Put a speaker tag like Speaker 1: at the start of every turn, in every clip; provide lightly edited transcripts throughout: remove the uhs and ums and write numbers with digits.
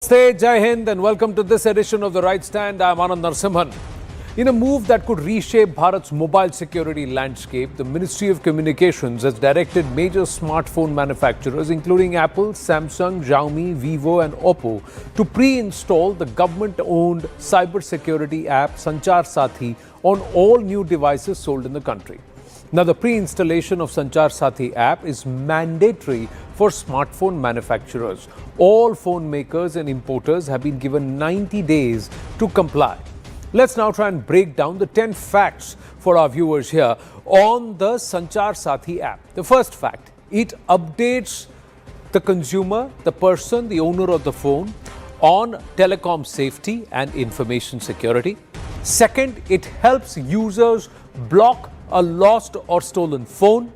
Speaker 1: Namaste, Jai Hind, and welcome to this edition of The Right Stand. I'm Anand Narasimhan. In a move that could reshape Bharat's mobile security landscape, the Ministry of Communications has directed major smartphone manufacturers, including Apple, Samsung, Xiaomi, Vivo, and Oppo, to pre-install the government-owned cybersecurity app Sanchar Saathi on all new devices sold in the country. Now, the pre-installation of Sanchar Saathi app is mandatory for smartphone manufacturers. All phone makers and importers have been given 90 days to comply. Let's now try and break down the 10 facts for our viewers here on the Sanchar Saathi app. The first fact, it updates the consumer, the person, the owner of the phone on telecom safety and information security. Second, it helps users block a lost or stolen phone.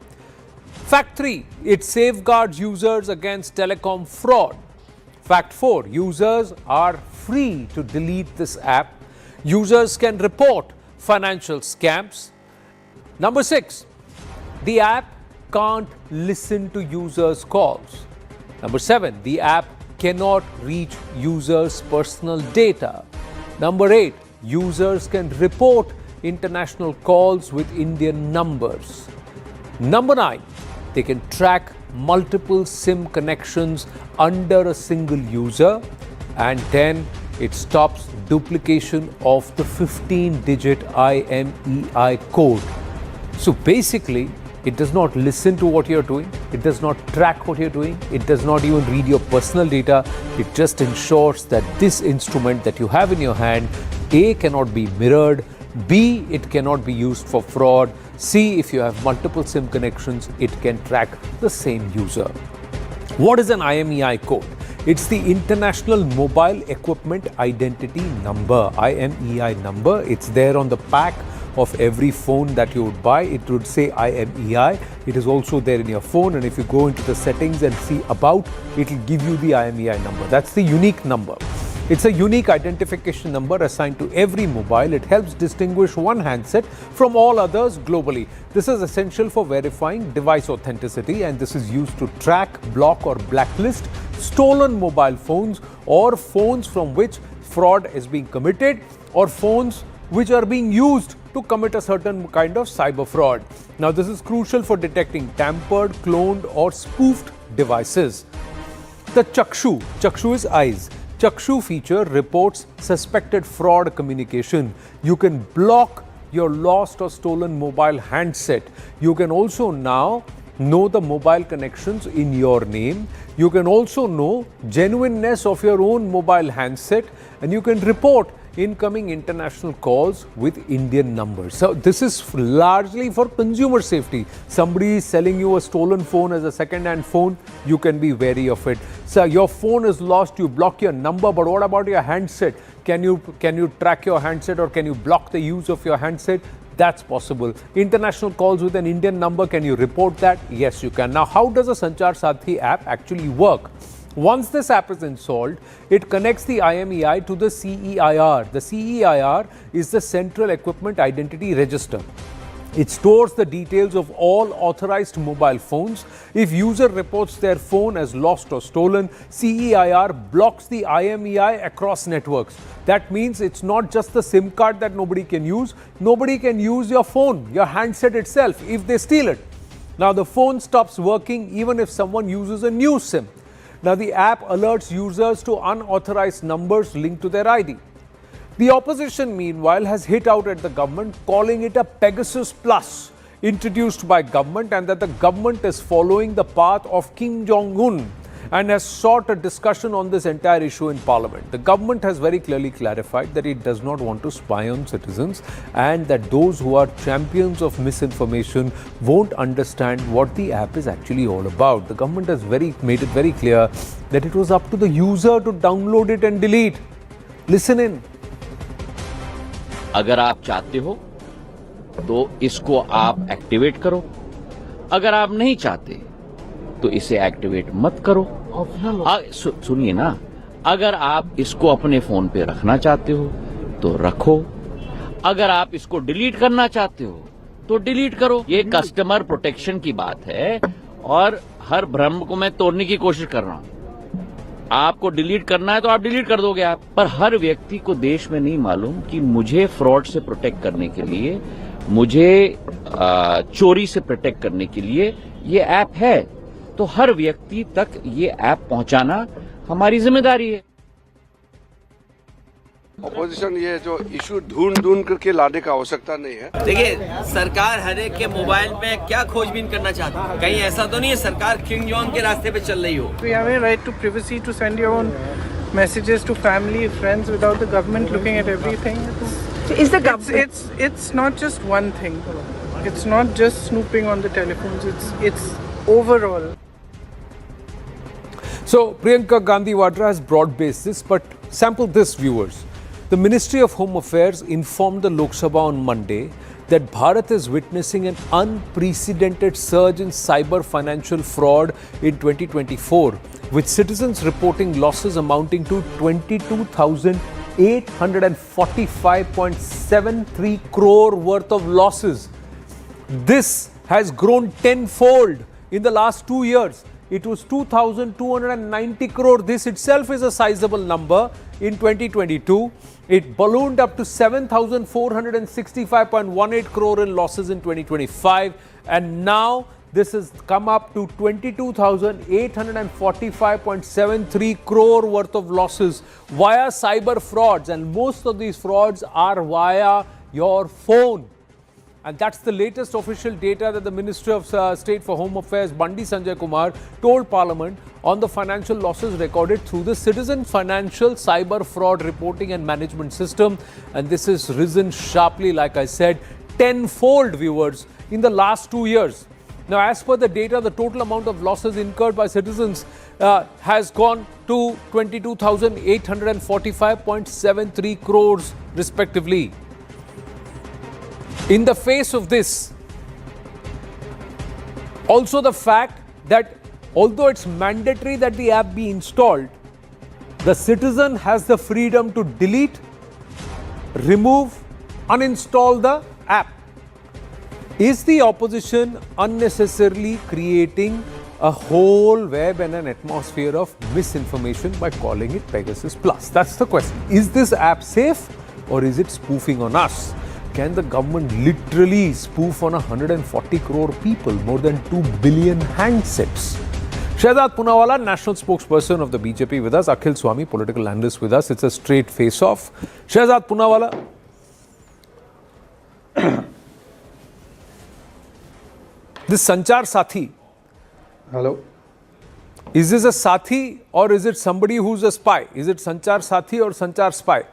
Speaker 1: Fact 3, it safeguards users against telecom fraud. Fact 4, users are free to delete this app. Users can report financial scams. Number 6, the app can't listen to users' calls. Number 7, the app cannot reach users' personal data. Number 8, users can report international calls with Indian numbers. Number 9, they can track multiple SIM connections under a single user. And 10, it stops duplication of the 15-digit IMEI code. So basically, it does not listen to what you're doing. It does not track what you're doing. It does not even read your personal data. It just ensures that this instrument that you have in your hand, A, cannot be mirrored, B, it cannot be used for fraud, C, if you have multiple SIM connections, it can track the same user. What is an IMEI code? It's the International Mobile Equipment Identity Number, IMEI number. It's there on the pack of every phone that you would buy. It would say IMEI. It is also there in your phone, and if you go into the settings and see about, it will give you the IMEI number. That's the unique number. It's a unique identification number assigned to every mobile. It helps distinguish one handset from all others globally. This is essential for verifying device authenticity, and this is used to track, block, or blacklist stolen mobile phones or phones from which fraud is being committed, or phones which are being used to commit a certain kind of cyber fraud. Now, this is crucial for detecting tampered, cloned, or spoofed devices. The Chakshu is eyes. Chakshu feature reports suspected fraud communication. You can block your lost or stolen mobile handset. You can also now know the mobile connections in your name. You can also know genuineness of your own mobile handset, and you can report incoming international calls with Indian numbers. So this is largely for consumer safety. Somebody is selling you a stolen phone as a second-hand phone, you can be wary of it. So your phone is lost, you block your number, but what about your handset? Can you track your handset, or can you block the use of your handset? That's possible. International calls with an Indian number, can you report that? Yes, you can. Now, how does a Sanchar Saathi app actually work? Once this app is installed, it connects the IMEI to the CEIR. The CEIR is the Central Equipment Identity Register. It stores the details of all authorized mobile phones. If user reports their phone as lost or stolen, CEIR blocks the IMEI across networks. That means it's not just the SIM card that nobody can use. Nobody can use your phone, your handset itself, if they steal it. Now, the phone stops working even if someone uses a new SIM. Now, the app alerts users to unauthorized numbers linked to their ID. The opposition, meanwhile, has hit out at the government, calling it a Pegasus Plus, introduced by government, and that the government is following the path of Kim Jong-un and has sought a discussion on this entire issue in Parliament. The government has very clearly clarified that it does not want to spy on citizens, and that those who are champions of misinformation won't understand what the app is actually all about. The government has made it very clear that it was up to the user to download it and delete. Listen in.
Speaker 2: अगर आप चाहते हो तो इसको आप activate करो, अगर आप नहीं चाहते तो इसे एक्टिवेट मत करो। सुनिए ना, अगर आप इसको अपने फोन पे रखना चाहते हो तो रखो, अगर आप इसको डिलीट करना चाहते हो तो डिलीट करो। ये कस्टमर प्रोटेक्शन की बात है और हर भ्रम को मैं तोड़ने की कोशिश कर रहा हूं। आपको डिलीट करना है तो आप डिलीट कर दोगे आप। पर हर व्यक्ति को देश में नहीं मालूम कि मुझे फ्रॉड से प्रोटेक्ट करने के लिए, मुझे चोरी से प्रोटेक्ट करने के लिए ये ऐप है। तो हर व्यक्ति तक ये ऐप पहुंचाना हमारी जिम्मेदारी है।
Speaker 3: ऑपोजिशन ये जो इशू ढूंढ करके लाने का आवश्यकता नहीं है।
Speaker 4: देखिए, सरकार हर एक के मोबाइल में क्या खोजबीन करना चाहती है? कहीं ऐसा तो नहीं है सरकार किंग जॉन्ग के रास्ते पे चल रही हो?
Speaker 5: We have a right to privacy to send your own messages to family, friends without the government looking at everything.
Speaker 6: So is the government?
Speaker 5: It's not just one thing. It's not just snooping on the telephones. It's overall.
Speaker 1: So Priyanka Gandhi Vadra has broad-based this, but sample this, viewers. The Ministry of Home Affairs informed the Lok Sabha on Monday that Bharat is witnessing an unprecedented surge in cyber financial fraud in 2024, with citizens reporting losses amounting to 22,845.73 crore worth of losses. This has grown tenfold in the last 2 years. It was 2,290 crore. This itself is a sizable number in 2022. It ballooned up to 7,465.18 crore in losses in 2025. And now this has come up to 22,845.73 crore worth of losses via cyber frauds. And most of these frauds are via your phone. And that's the latest official data that the Ministry of State for Home Affairs, Bandi Sanjay Kumar, told Parliament on the financial losses recorded through the Citizen Financial Cyber Fraud Reporting and Management System. And this has risen sharply, like I said, tenfold, viewers, in the last 2 years. Now, as per the data, the total amount of losses incurred by citizens has gone to 22,845.73 crores, respectively. In the face of this, also the fact that although it's mandatory that the app be installed, the citizen has the freedom to delete, remove, uninstall the app. Is the opposition unnecessarily creating a whole web and an atmosphere of misinformation by calling it Pegasus Plus? That's the question. Is this app safe or is it spoofing on us? Can the government literally spoof on 140 crore people, more than 2 billion handsets? Shehzad Poonawalla, national spokesperson of the BJP with us. Akhil Swamy, political analyst with us. It's a straight face-off. Shehzad Poonawalla. This Sanchar Saathi.
Speaker 7: Hello.
Speaker 1: Is this a Saathi or is it somebody who's a spy? Is it Sanchar Saathi or Sanchar Spy?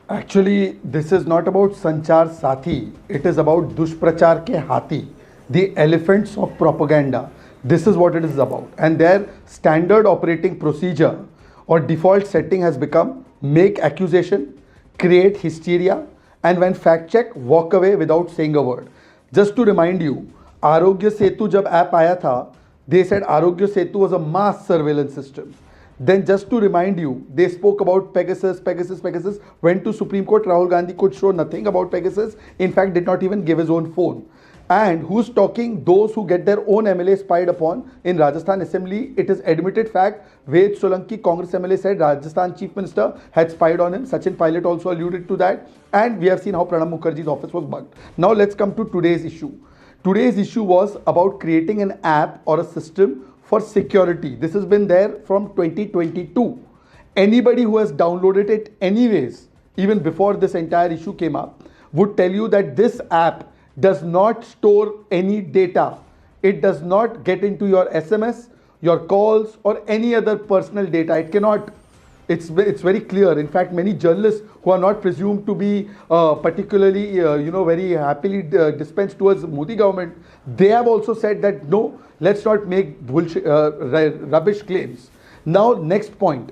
Speaker 7: Actually, this is not about Sanchar Saathi. It is about Dushprachar ke Hathi, the elephants of propaganda. This is what it is about. And their standard operating procedure or default setting has become make accusation, create hysteria, and when fact check, walk away without saying a word. Just to remind you, Arogya Setu jab app aaya tha, they said Arogya Setu was a mass surveillance system. Then just to remind you, they spoke about Pegasus, went to Supreme Court. Rahul Gandhi could show nothing about Pegasus. In fact, did not even give his own phone. And who's talking? Those who get their own MLA spied upon in Rajasthan Assembly. It is admitted fact. Ved Solanki, Congress MLA, said Rajasthan Chief Minister had spied on him. Sachin Pilot also alluded to that. And we have seen how Pranab Mukherjee's office was bugged. Now let's come to today's issue. Today's issue was about creating an app or a system for security. This has been there from 2022. Anybody who has downloaded it anyways, even before this entire issue came up, would tell you that this app does not store any data. It does not get into your SMS, your calls, or any other personal data. It cannot. It's very clear. In fact, many journalists who are not presumed to be particularly, very happily dispensed towards the Modi government, they have also said that no, let's not make bullshit, rubbish claims. Now, next point.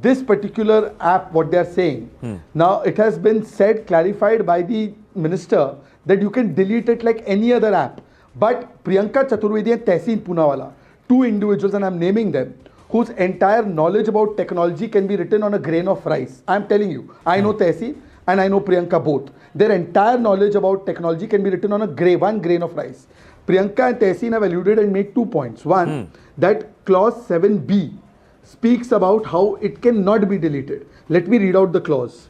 Speaker 7: This particular app, what they are saying, now it has been said, clarified by the minister that you can delete it like any other app. But Priyanka Chaturvedi and Tehseen Poonawalla, two individuals, and I'm naming them, whose entire knowledge about technology can be written on a grain of rice. I'm telling you, I know Tehseen and I know Priyanka both. Their entire knowledge about technology can be written on one grain of rice. Priyanka and Tehseen have alluded and made 2 points. One, that clause 7B speaks about how it cannot be deleted. Let me read out the clause.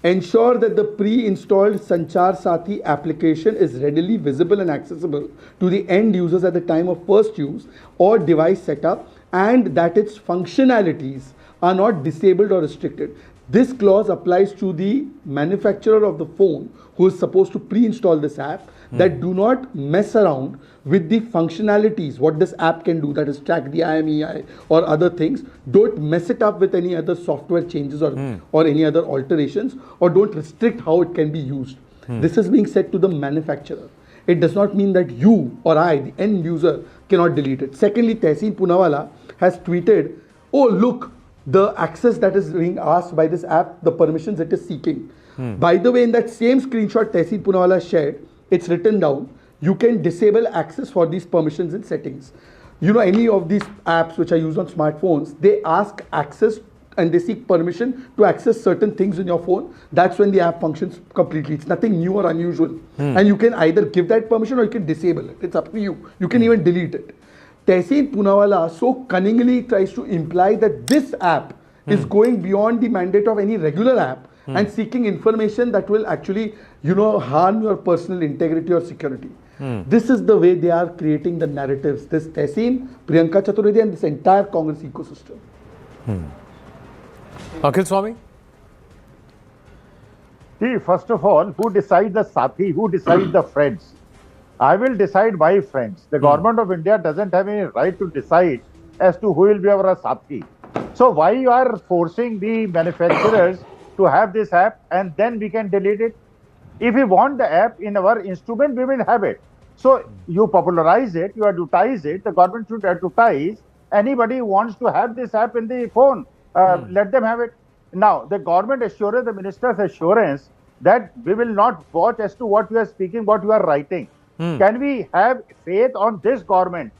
Speaker 7: Ensure that the pre-installed Sanchar Saathi application is readily visible and accessible to the end users at the time of first use or device setup, and that its functionalities are not disabled or restricted. This clause applies to the manufacturer of the phone who is supposed to pre-install this app, that do not mess around with the functionalities, what this app can do, that is track the IMEI or other things. Don't mess it up with any other software changes or any other alterations, or don't restrict how it can be used. This is being said to the manufacturer. It does not mean that you or I, the end user, cannot delete it. Secondly, Tehseen Poonawalla has tweeted, oh look, the access that is being asked by this app, the permissions it is seeking. By the way, in that same screenshot Tehseen Poonawalla shared, it's written down, you can disable access for these permissions in settings. You know, any of these apps which are used on smartphones, they ask access and they seek permission to access certain things in your phone. That's when the app functions completely. It's nothing new or unusual. And you can either give that permission or you can disable it. It's up to you. You can even delete it. Tehseen Poonawalla so cunningly tries to imply that this app is going beyond the mandate of any regular app and seeking information that will actually, harm your personal integrity or security. This is the way they are creating the narratives. This Tehseen, Priyanka Chaturvedi and this entire Congress ecosystem.
Speaker 1: Akhil Swamy?
Speaker 8: See, first of all, who decides the Saathi? Who decides the friends? I will decide my friends. The government of India doesn't have any right to decide as to who will be our Saathi. So why you are forcing the manufacturers to have this app and then we can delete it? If we want the app in our instrument, we will have it. So you popularize it, you advertise it, the government should advertise. Anybody who wants to have this app in the phone, let them have it. Now, the government assurance, the minister's assurance that we will not watch as to what you are speaking, what you are writing. Can we have faith on this government,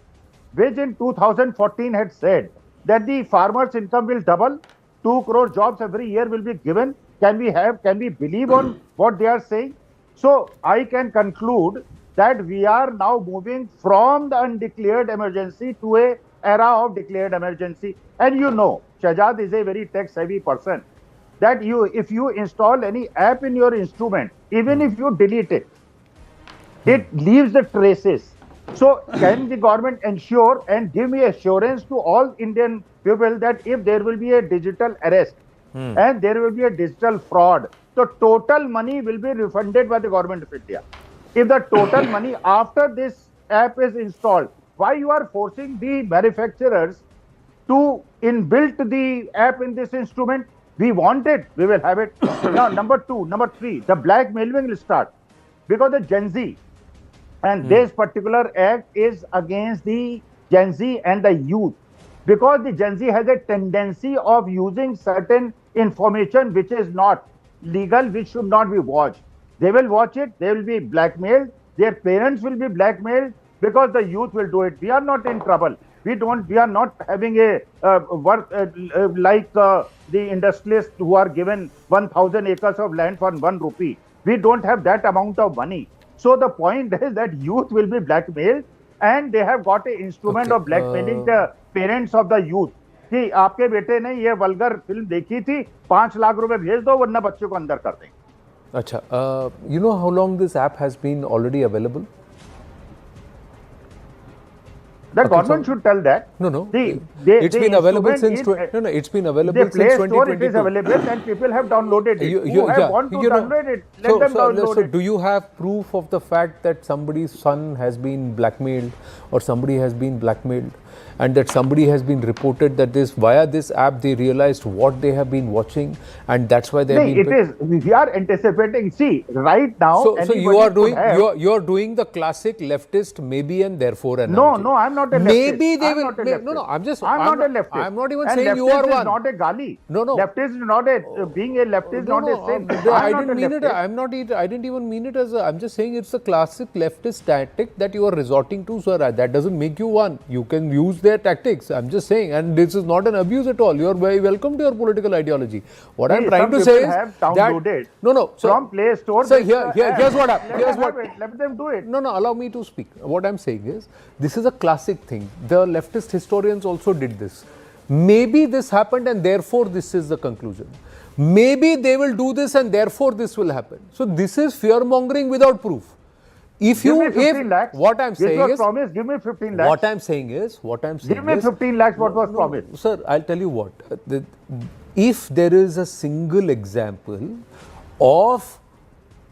Speaker 8: which in 2014 had said that the farmers' income will double, 2 crore jobs every year will be given? Can we believe on what they are saying? So I can conclude that we are now moving from the undeclared emergency to a era of declared emergency. And Shehzad is a very tech-savvy person. That if you install any app in your instrument, even if you delete it, it leaves the traces. So can the government ensure and give me assurance to all Indian people that if there will be a digital arrest and there will be a digital fraud, the total money will be refunded by the government of India. If the total money after this app is installed, why you are forcing the manufacturers to inbuilt the app in this instrument? We want it, we will have it. Now, number 3, the blackmailing will start because the Gen Z and this particular act is against the Gen Z and the youth, because the Gen Z has a tendency of using certain information which is not legal, which should not be watched. They will watch it, they will be blackmailed, their parents will be blackmailed because the youth will do it. We are not in trouble. We are not having a work like the industrialists who are given 1,000 acres of land for 1 rupee. We don't have that amount of money. So the point is that youth will be blackmailed and they have got an instrument of blackmailing the parents of the youth. कि आपके बेटे ने ये vulgar film देखी थी, 5 लाख रुपए भेज दो वरना बच्चे को अंदर कर देंगे.
Speaker 1: अच्छा, you know how long this app has been already available?
Speaker 8: The government should tell that.
Speaker 1: No. It's been available since. It's been available since 2022.
Speaker 8: It is available and people have downloaded it. Who want to download it? Let them download it.
Speaker 1: Do you have proof of the fact that somebody's son has been blackmailed or somebody has been blackmailed, and that somebody has been reported that via this app they realized what they have been watching, and that's why they have been.
Speaker 8: We are anticipating. See, right now.
Speaker 1: So you are doing the classic leftist maybe and therefore analogy.
Speaker 8: No, I'm not a leftist.
Speaker 1: Maybe they will. No. I'm not a leftist. I'm not even saying you are one.
Speaker 8: Leftist is not a gali.
Speaker 1: No.
Speaker 8: Leftist is not a being a leftist is not a sin.
Speaker 1: I didn't mean it. I didn't even mean it as a. I'm just saying it's a classic leftist tactic that you are resorting to, sir. That doesn't make you one. You use their tactics. I'm just saying, and this is not an abuse at all. You're very welcome to your political ideology. What I'm trying to say is
Speaker 8: have
Speaker 1: that
Speaker 8: downloaded
Speaker 1: no.
Speaker 8: from Play Store.
Speaker 1: So here's what.
Speaker 8: Let them do it.
Speaker 1: No, allow me to speak. What I'm saying is, this is a classic thing. The leftist historians also did this. Maybe this happened and therefore this is the conclusion. Maybe they will do this and therefore this will happen. So this is fear-mongering without proof. If
Speaker 8: Give me 15 lakhs.
Speaker 1: What I'm saying
Speaker 8: was
Speaker 1: is,
Speaker 8: promised, give me 15 lakhs.
Speaker 1: what I'm saying is,
Speaker 8: give me 15 lakhs, what was promised.
Speaker 1: Sir, I'll tell you what. If there is a single example of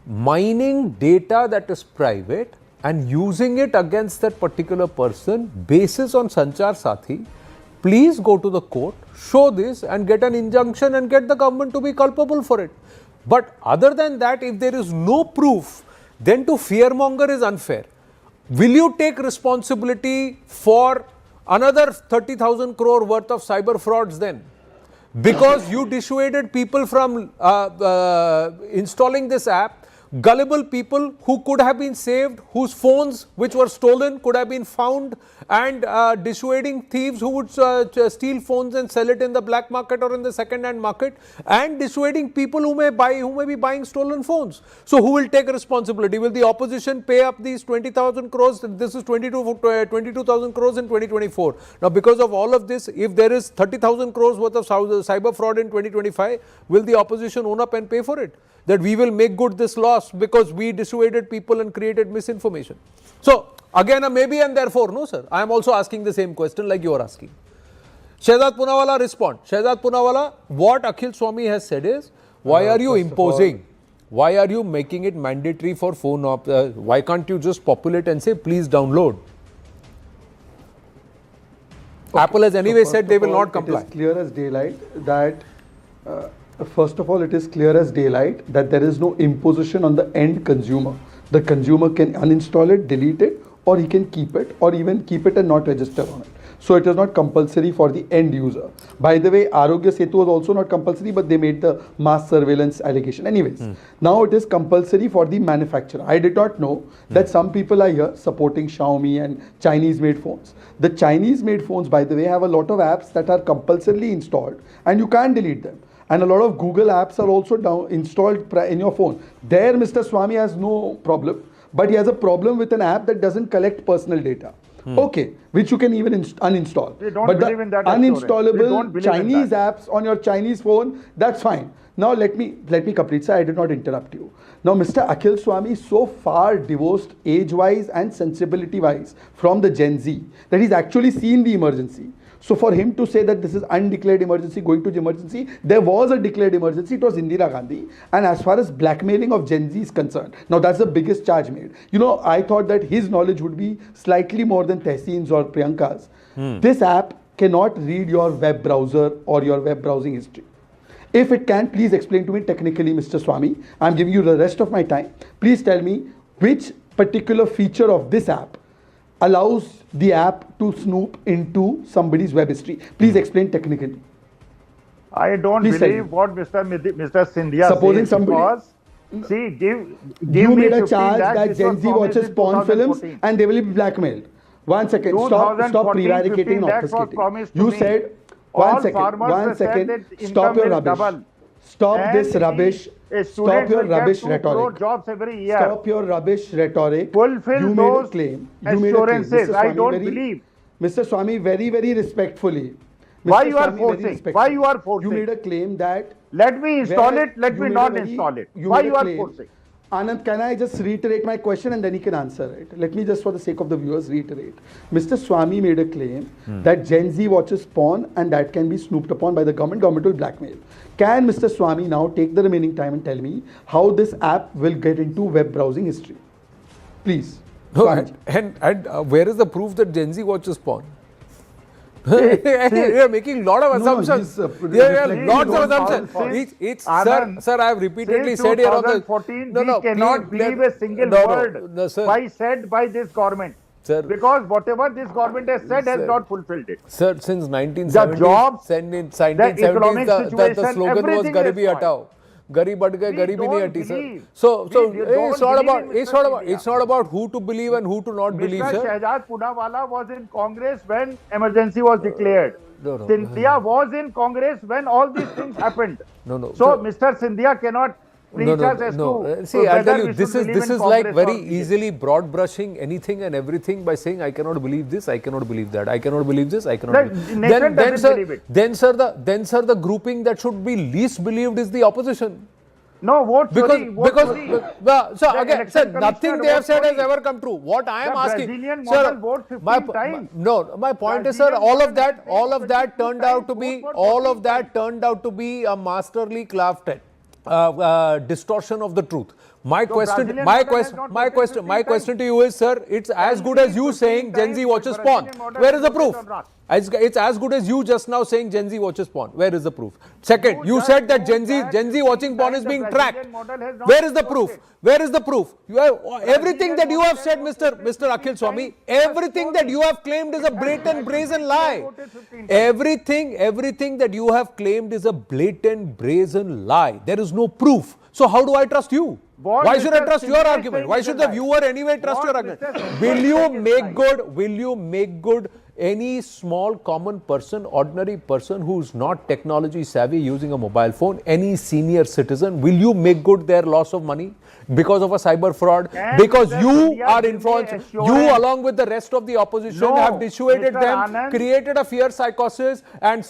Speaker 1: mining data that is private and using it against that particular person, basis on Sanchar Saathi, please go to the court, show this and get an injunction and get the government to be culpable for it. But other than that, if there is no proof, then to fearmonger is unfair. Will you take responsibility for another 30,000 crore worth of cyber frauds then? Because you dissuaded people from installing this app, gullible people who could have been saved, whose phones which were stolen could have been found, and dissuading thieves who would steal phones and sell it in the black market or in the second-hand market, and dissuading people who may be buying stolen phones. So who will take responsibility? Will the opposition pay up these 20,000 crores? This is 22,000 crores in 2024. Now, because of all of this, if there is 30,000 crores worth of cyber fraud in 2025, will the opposition own up and pay for it? That we will make good this loss because we dissuaded people and created misinformation. So, again, a maybe and therefore, no sir. I am also asking the same question like you are asking. Shehzad Poonawalla respond. Shehzad Poonawalla, what Akhil Swamy has said is, why are you imposing? Why are you making it mandatory for phone? Why can't you just populate and say, please download? Okay. Apple has anyway said they will not comply.
Speaker 7: It is clear as daylight that first of all, it is clear as daylight that there is no imposition on the end consumer. The consumer can uninstall it, delete it, or he can keep it, or even keep it and not register on it. So it is not compulsory for the end user. By the way, Arogya Setu was also not compulsory, but they made the mass surveillance allegation. Anyways, now it is compulsory for the manufacturer. I did not know that some people are here supporting Xiaomi and Chinese-made phones. The Chinese-made phones, by the way, have a lot of apps that are compulsorily installed, and you can't delete them. And a lot of Google apps are also installed in your phone. There, Mr. Swamy has no problem, but he has a problem with an app that doesn't collect personal data. Okay, which you can even uninstall. But the uninstallable Chinese apps on your Chinese phone, that's fine. Now let me complete, sir. I did not interrupt you. Now, Mr. Akhil Swamy is so far divorced age-wise and sensibility-wise from the Gen Z that he's actually seen the emergency. So for him to say that this is undeclared emergency, going to the emergency, there was a declared emergency, it was Indira Gandhi. And as far as blackmailing of Gen Z is concerned, now that's the biggest charge made. You know, I thought that his knowledge would be slightly more than Tehseen's or Priyanka's. This app cannot read your web browser or your web browsing history. If it can, please explain to me technically, Mr. Swamy. I'm giving you the rest of my time. Please tell me which particular feature of this app allows the app to snoop into somebody's web history. Please explain technically.
Speaker 8: I don't believe what Mr. Scindia
Speaker 7: supposing
Speaker 8: says
Speaker 7: somebody,
Speaker 8: because, see, give
Speaker 7: you
Speaker 8: me
Speaker 7: made a
Speaker 8: 15
Speaker 7: charge
Speaker 8: lakhs,
Speaker 7: that Gen Z watches porn films and they will be blackmailed. 1 second, stop prevaricating and obfuscating. You said, one second, stop your rubbish. Stop this rubbish. Stop your rubbish rhetoric.
Speaker 8: Jobs every year.
Speaker 7: Stop your rubbish rhetoric.
Speaker 8: Fulfill
Speaker 7: you
Speaker 8: those
Speaker 7: claim.
Speaker 8: assurances. I don't believe.
Speaker 7: Mr. Swamy, very, very respectfully.
Speaker 8: Why you are forcing? Why you are forcing?
Speaker 7: You made a claim that...
Speaker 8: Let me install it, let me not install it. Why you are forcing?
Speaker 7: Anand, can I just reiterate my question and then he can answer it? Let me just, for the sake of the viewers, reiterate. Mr. Swamy made a claim that Gen Z watches porn and that can be snooped upon by the government. Government will blackmail. Can Mr. Swamy now take the remaining time and tell me how this app will get into web browsing history? Please.
Speaker 1: No, and where is the proof that Gen Z watches porn? You are making a lot of assumptions. Lots of assumptions. Sir, I have repeatedly said here on the...
Speaker 8: we cannot believe a single word said by this government.
Speaker 1: Sir,
Speaker 8: because whatever this government has said has not fulfilled it.
Speaker 1: Sir, since 1970,
Speaker 8: the jobs,
Speaker 1: the slogan was Garibi Hatao. गरीब बढ़ गए, गरीबी नहीं हटी sir.
Speaker 8: believe.
Speaker 1: So
Speaker 8: We don't
Speaker 1: it's not
Speaker 8: believe
Speaker 1: about
Speaker 8: in Mr.
Speaker 1: it's not about who to believe and who to not believe,
Speaker 8: Mr.
Speaker 1: sir.
Speaker 8: Shehzad Poonawalla was in Congress when emergency was declared.
Speaker 1: No, no.
Speaker 8: Scindia was in Congress when all these things happened.
Speaker 1: No, no.
Speaker 8: So Mr. Scindia cannot preach us as to
Speaker 1: See, I'll
Speaker 8: whether
Speaker 1: tell you,
Speaker 8: we
Speaker 1: this
Speaker 8: should
Speaker 1: is
Speaker 8: believe in
Speaker 1: like
Speaker 8: Congress
Speaker 1: very
Speaker 8: or BJP.
Speaker 1: easily broad brushing anything and everything by saying I cannot believe this, I cannot believe that, I cannot believe this, I cannot.
Speaker 8: The
Speaker 1: believe.
Speaker 8: nation doesn't believe it.
Speaker 1: Then sir, the grouping that should be least believed is the opposition.
Speaker 8: No, vote chori, vote chori.
Speaker 1: So
Speaker 8: The
Speaker 1: again, sir,
Speaker 8: election
Speaker 1: nothing
Speaker 8: commissioner
Speaker 1: they have
Speaker 8: vote
Speaker 1: said has
Speaker 8: chori.
Speaker 1: ever come true. What I am
Speaker 8: The
Speaker 1: asking,
Speaker 8: Brazilian
Speaker 1: sir,
Speaker 8: model vote 15 times.
Speaker 1: my point is, sir,
Speaker 8: Brazilian
Speaker 1: all of
Speaker 8: model
Speaker 1: that,
Speaker 8: has
Speaker 1: all of
Speaker 8: failed
Speaker 1: that
Speaker 8: 22
Speaker 1: turned out to
Speaker 8: times,
Speaker 1: be,
Speaker 8: vote for
Speaker 1: all of
Speaker 8: 14
Speaker 1: that turned out to be a masterly crafted distortion of the truth. My question,
Speaker 8: Brazilian
Speaker 1: my
Speaker 8: model has
Speaker 1: question,
Speaker 8: not
Speaker 1: my
Speaker 8: worked
Speaker 1: question,
Speaker 8: 15
Speaker 1: my
Speaker 8: times.
Speaker 1: question to you is, sir, it's as good as you
Speaker 8: 15
Speaker 1: saying Gen Z
Speaker 8: times,
Speaker 1: watches
Speaker 8: but
Speaker 1: porn.
Speaker 8: Brazilian model
Speaker 1: Where is the
Speaker 8: has
Speaker 1: proof?
Speaker 8: worked or not?
Speaker 1: It's as good as you just now saying Gen Z watches porn. Where is the proof? Second, you
Speaker 8: just
Speaker 1: said that
Speaker 8: proved
Speaker 1: Gen Z watching porn is
Speaker 8: the
Speaker 1: being
Speaker 8: Brazilian
Speaker 1: tracked.
Speaker 8: model has not
Speaker 1: Where is the
Speaker 8: worked.
Speaker 1: proof? Where is the proof? You have everything that you have said, Mr. Akhil Swamy. Everything that you have claimed is a blatant, brazen lie. Everything that you have claimed is a blatant, brazen lie. There is no proof. So how do I trust you?
Speaker 8: What
Speaker 1: Why should I
Speaker 8: Mr.
Speaker 1: trust your
Speaker 8: Scindia is
Speaker 1: argument?
Speaker 8: saying
Speaker 1: Why
Speaker 8: is
Speaker 1: should
Speaker 8: a
Speaker 1: the
Speaker 8: lie.
Speaker 1: viewer anyway trust
Speaker 8: What
Speaker 1: your
Speaker 8: Mr.
Speaker 1: argument?
Speaker 8: Scindia
Speaker 1: Will
Speaker 8: is
Speaker 1: you
Speaker 8: saying is
Speaker 1: make
Speaker 8: lie.
Speaker 1: good? Will you make good any small common person, ordinary person who's not technology savvy using a mobile phone, any senior citizen, will you make good their loss of money because of a cyber fraud?
Speaker 8: Can
Speaker 1: Because
Speaker 8: Mr.
Speaker 1: you
Speaker 8: Scindia
Speaker 1: are
Speaker 8: give me
Speaker 1: influenced,
Speaker 8: assurance?
Speaker 1: you along with the rest of the opposition
Speaker 8: No,
Speaker 1: have dissuaded
Speaker 8: Mr.
Speaker 1: them,
Speaker 8: Anand,
Speaker 1: created a fear psychosis and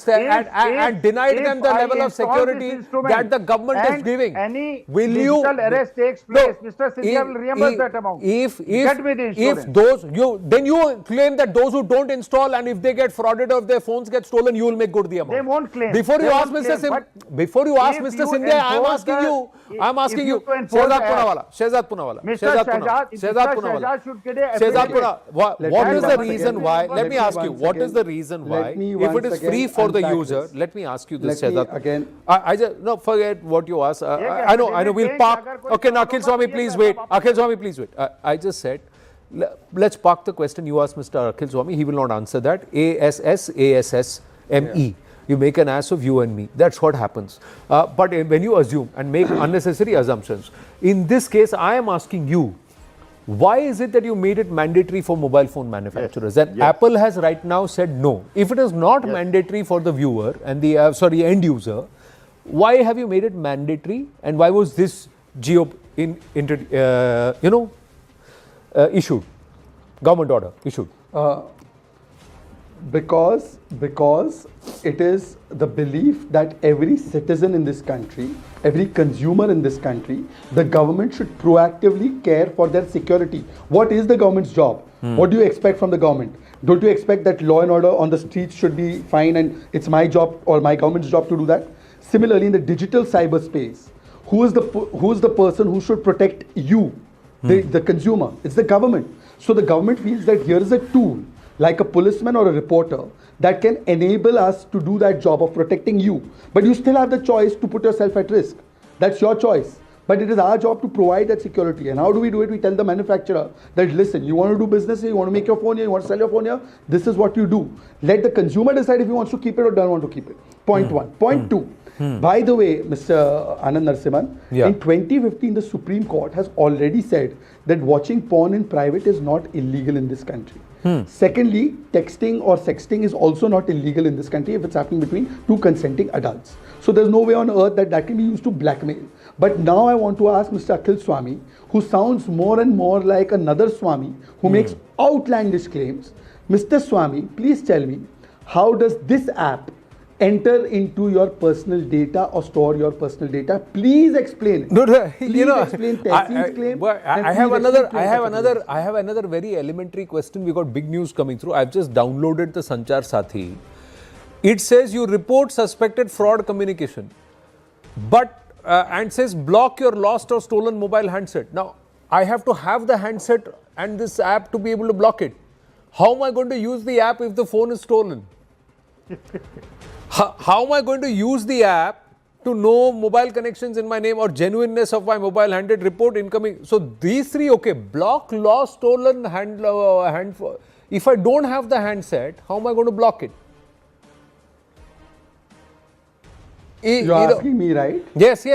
Speaker 1: denied them the level of security that the government is giving.
Speaker 8: Any
Speaker 1: Will
Speaker 8: digital
Speaker 1: you
Speaker 8: arrest takes place, Mr. Scindia will reimburse that amount. Get me the insurance.
Speaker 1: If those then you claim that those who don't install and if they get frauded or if their phones get stolen, you will make good the amount.
Speaker 8: They won't claim.
Speaker 1: Before you
Speaker 8: They
Speaker 1: ask
Speaker 8: won't
Speaker 1: Mr.
Speaker 8: claim,
Speaker 1: Before you ask
Speaker 8: if
Speaker 1: Mr.
Speaker 8: you
Speaker 1: Scindia, I am
Speaker 8: enforce
Speaker 1: asking
Speaker 8: the-
Speaker 1: you. I am
Speaker 8: if
Speaker 1: asking
Speaker 8: you
Speaker 1: you.
Speaker 8: enforce
Speaker 1: Shehzad
Speaker 8: the
Speaker 1: Poonawalla. Shehzad Poonawalla.
Speaker 8: Mr.
Speaker 1: Shehzad
Speaker 8: Shehzad,
Speaker 1: Poonawalla. Shehzad
Speaker 8: Mr.
Speaker 1: Poonawalla.
Speaker 8: Shehzad should get a
Speaker 1: Shehzad
Speaker 8: affidavit.
Speaker 1: Poonawalla.
Speaker 7: Let
Speaker 1: What
Speaker 7: me
Speaker 1: is the
Speaker 7: once
Speaker 1: reason
Speaker 7: again-
Speaker 1: why?
Speaker 7: let
Speaker 1: Let me
Speaker 7: me
Speaker 1: ask you.
Speaker 7: once
Speaker 1: What is
Speaker 7: again-
Speaker 1: the reason why?
Speaker 7: let me
Speaker 1: If it
Speaker 7: once
Speaker 1: is
Speaker 7: again
Speaker 1: free for the
Speaker 7: unpack
Speaker 1: user,
Speaker 7: this.
Speaker 1: let me ask you this,
Speaker 7: Let me
Speaker 1: Shehzad.
Speaker 7: again-
Speaker 1: I just no forget what you asked. I know. We'll
Speaker 8: affidavit
Speaker 1: park.
Speaker 8: saying
Speaker 1: Okay,
Speaker 8: agar
Speaker 1: now
Speaker 8: koi
Speaker 1: Akhil Swamy,
Speaker 8: fraud
Speaker 1: please
Speaker 8: kiya
Speaker 1: wait.
Speaker 8: to
Speaker 1: Akhil Swamy, please wait. I just said, let's park the question you asked Mr. Akhil Swamy. He will not answer that. ASSME. You make an ass of you and me. That's what happens. But when you assume and make unnecessary assumptions, in this case, I am asking you, why is it that you made it mandatory for mobile phone manufacturers? And Apple has right now said no. If it is not mandatory for the viewer and the end user, why have you made it mandatory? And why was this issued? Government order issued.
Speaker 7: Because it is the belief that every citizen in this country, every consumer in this country, the government should proactively care for their security. What is the government's job? What do you expect from the government? Don't you expect that law and order on the streets should be fine and it's my job or my government's job to do that? Similarly, in the digital cyberspace, who is the person who should protect you, the consumer? It's the government. So the government feels that here is a tool, like a policeman or a reporter, that can enable us to do that job of protecting you. But you still have the choice to put yourself at risk. That's your choice. But it is our job to provide that security. And how do we do it? We tell the manufacturer that, listen, you want to do business here, you want to make your phone here, you want to sell your phone here, this is what you do. Let the consumer decide if he wants to keep it or doesn't want to keep it. Point one. Point two. By the way, Mr. Anand Narasimhan, in 2015, the Supreme Court has already said that watching porn in private is not illegal in this country. Secondly, texting or sexting is also not illegal in this country if it's happening between two consenting adults. So there's no way on earth that can be used to blackmail. But now I want to ask Mr. Akhil Swamy, who sounds more and more like another Swamy who makes outlandish claims. Mr. Swamy, please tell me, how does this app enter into your personal data or store your personal data? Please explain it.
Speaker 1: No,
Speaker 7: Please explain Tehsin's claim.
Speaker 1: I have another very elementary question. We got big news coming through. I've just downloaded the Sanchar Saathi. It says you report suspected fraud communication, but and says block your lost or stolen mobile handset. Now I have to have the handset and this app to be able to block it. How am I going to use the app if the phone is stolen? How am I going to use the app to know mobile connections in my name or genuineness of my mobile handset, report incoming? So these three, okay, block, lost, stolen, if I don't have the handset, how am I going to block it?
Speaker 7: You're asking me, right?
Speaker 1: Yes.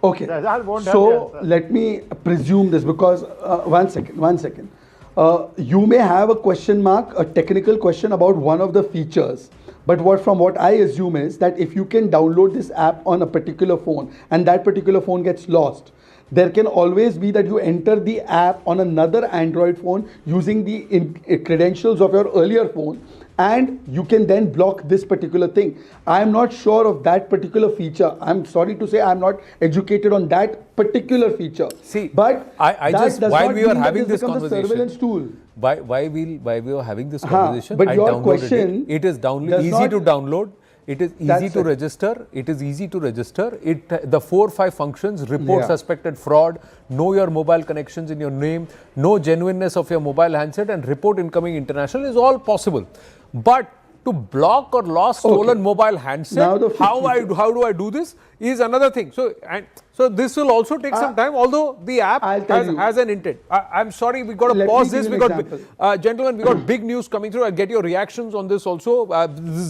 Speaker 7: Okay.
Speaker 8: Shehzad won't have the
Speaker 7: So
Speaker 8: answer.
Speaker 7: let me presume this because one second. You may have a question mark, a technical question about one of the features. But from what I assume is that if you can download this app on a particular phone and that particular phone gets lost, there can always be that you enter the app on another Android phone using the credentials of your earlier phone, and you can then block this particular thing. I am not sure of that particular feature. I'm sorry to say I'm not educated on that particular feature.
Speaker 1: See,
Speaker 7: but
Speaker 1: I
Speaker 7: that
Speaker 1: just
Speaker 7: does
Speaker 1: while
Speaker 7: not
Speaker 1: we were
Speaker 7: mean that
Speaker 1: having
Speaker 7: this
Speaker 1: this
Speaker 7: becomes a
Speaker 1: conversation,
Speaker 7: surveillance tool.
Speaker 1: Why we were having this conversation,
Speaker 7: but
Speaker 1: I
Speaker 7: your
Speaker 1: downloaded
Speaker 7: question
Speaker 1: it. It is
Speaker 7: does
Speaker 1: easy
Speaker 7: not-
Speaker 1: to download. It is easy
Speaker 7: That's
Speaker 1: to
Speaker 7: it.
Speaker 1: register. It is easy to register. The 4 or 5 functions: report
Speaker 7: Yeah.
Speaker 1: suspected fraud, know your mobile connections in your name, know genuineness of your mobile handset, and report incoming international is all possible. But to block or lost stolen mobile handset,
Speaker 7: Now the
Speaker 1: how do I do this is another thing. So this will also take some time, although the app
Speaker 7: I'll tell you.
Speaker 1: has an intent. I'm sorry, we got to
Speaker 7: Let
Speaker 1: pause
Speaker 7: me
Speaker 1: this.
Speaker 7: give
Speaker 1: We
Speaker 7: you an
Speaker 1: got, gentlemen, we got big news coming through. I'll get your reactions on this also. This is